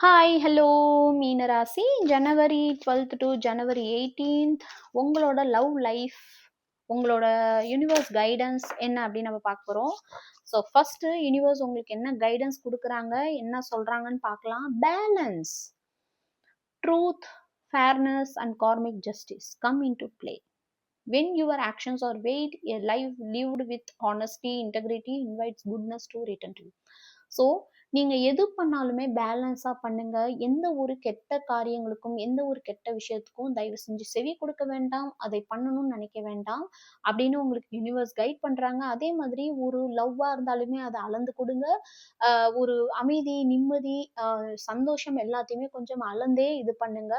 Hi hello மீனராசி ஜனவரி 12th to January 18th உங்களோட love life உங்களோட யூனிவர்ஸ் கைடன்ஸ் என்ன அப்படின்னு நம்ம பார்க்க போகிறோம். ஸோ ஃபர்ஸ்ட் யூனிவர்ஸ் உங்களுக்கு என்ன கைடன்ஸ் கொடுக்குறாங்க, என்ன சொல்றாங்கன்னு பார்க்கலாம். Balance, truth, fairness and karmic justice come into play. When your actions are weighed, a life lived with honesty, integrity invites goodness to return to you. So நீங்கள் எது பண்ணாலுமே பேலன்ஸாக பண்ணுங்க. எந்த ஒரு கெட்ட காரியங்களுக்கும் எந்த ஒரு கெட்ட விஷயத்துக்கும் தயவு செஞ்சு செவி கொடுக்க வேண்டாம், அதை பண்ணணும்னு நினைக்க வேண்டாம் அப்படின்னு உங்களுக்கு யூனிவர்ஸ் கைட் பண்ணுறாங்க. அதே மாதிரி ஒரு லவ்வாக இருந்தாலுமே அதை அளந்து கொடுங்க. ஒரு அமைதி, நிம்மதி, சந்தோஷம் எல்லாத்தையுமே கொஞ்சம் அளந்தே இது பண்ணுங்க.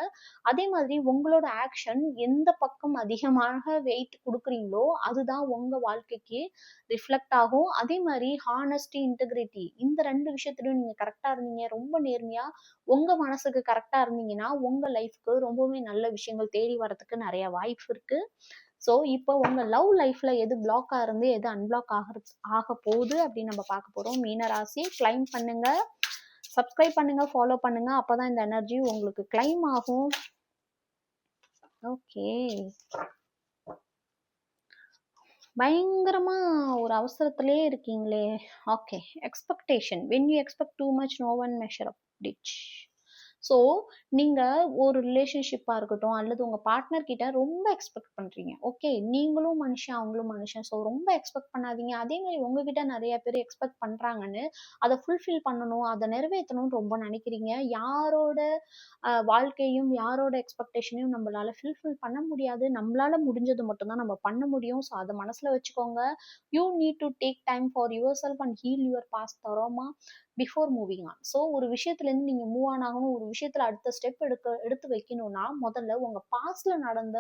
அதே மாதிரி உங்களோட ஆக்ஷன் எந்த பக்கம் அதிகமாக வெயிட் கொடுக்குறீங்களோ அதுதான் உங்க வாழ்க்கைக்கு ரிஃப்ளெக்ட் ஆகும். அதே மாதிரி ஹானஸ்டி, இன்டெகிரிட்டி இந்த ரெண்டு விஷயத்துலையும் நீங்க கரெக்டா இருந்தீங்க, ரொம்ப நேர்மையா உங்க மனசுக்கு கரெக்டா இருந்தீங்கன்னா உங்க லைஃப்க்கு ரொம்பவே நல்ல விஷயங்கள் தேடி வரதுக்கு நிறைய வாய்ப்பு இருக்கு. ஸோ இப்போ உங்க லவ் லைஃப்ல எது பிளாக்கா இருந்து எது அன்பிளாக் ஆக போகுது அப்படின்னு நம்ம பார்க்க போறோம். மீனராசி கிளைம் பண்ணுங்க, சப்ஸ்கிரைப் பண்ணுங்க, ஃபாலோ பண்ணுங்க. அப்பதான் இந்த எனர்ஜி உங்களுக்கு கிளைம் ஆகும். ஓகே, பயங்கரமா ஒரு அவசரத்திலே இருக்கீங்களே. Okay, expectation, when you expect too much no one measure up ditch. So நீங்கள் ஒரு ரிலேஷன்ஷிப்பாக இருக்கட்டும் அல்லது உங்கள் பார்ட்னர் கிட்ட ரொம்ப எக்ஸ்பெக்ட் பண்ணுறீங்க. ஓகே, நீங்களும் மனுஷன் அவங்களும் மனுஷன், ஸோ ரொம்ப எக்ஸ்பெக்ட் பண்ணாதீங்க. அதே மாதிரி உங்ககிட்ட நிறைய பேர் எக்ஸ்பெக்ட் பண்ணுறாங்கன்னு அதை ஃபுல்ஃபில் பண்ணணும், அதை நிறைவேற்றணும்னு ரொம்ப நினைக்கிறீங்க. யாரோட வாழ்க்கையும் யாரோட எக்ஸ்பெக்டேஷனையும் நம்மளால ஃபுல்ஃபில் பண்ண முடியாது. நம்மளால முடிஞ்சது மட்டும்தான் நம்ம பண்ண முடியும். ஸோ அதை மனசில் வச்சுக்கோங்க. You need to take time for yourself and heal your past trauma before moving on. So ஒரு விஷயத்துலேருந்து நீங்கள் மூவ் ஆன் ஆகணும், ஒரு விஷயத்தில் அடுத்த ஸ்டெப் எடுத்து வைக்கணும்னா முதல்ல உங்கள் பாஸ்டில் நடந்த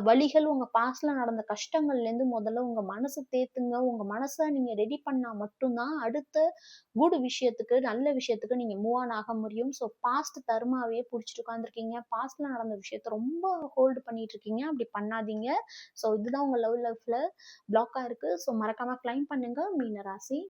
வழிகள், உங்கள் பாஸ்டில் நடந்த கஷ்டங்கள்லேருந்து முதல்ல உங்கள் மனசை தேத்துங்க. உங்கள் மனசை நீங்கள் ரெடி பண்ணால் மட்டும்தான் அடுத்த குட் விஷயத்துக்கு, நல்ல விஷயத்துக்கு நீங்கள் மூவ் ஆன் ஆக முடியும். ஸோ பாஸ்ட் தர்மாவே பிடிச்சிட்டு உட்காந்துருக்கீங்க, பாஸ்டில் நடந்த விஷயத்த ரொம்ப ஹோல்டு பண்ணிட்டு இருக்கீங்க. அப்படி பண்ணாதீங்க. ஸோ இதுதான் உங்கள் லவ் லைஃப்பில் பிளாக்காக இருக்குது. ஸோ மறக்காமல் கிளைம் பண்ணுங்க மீனராசி.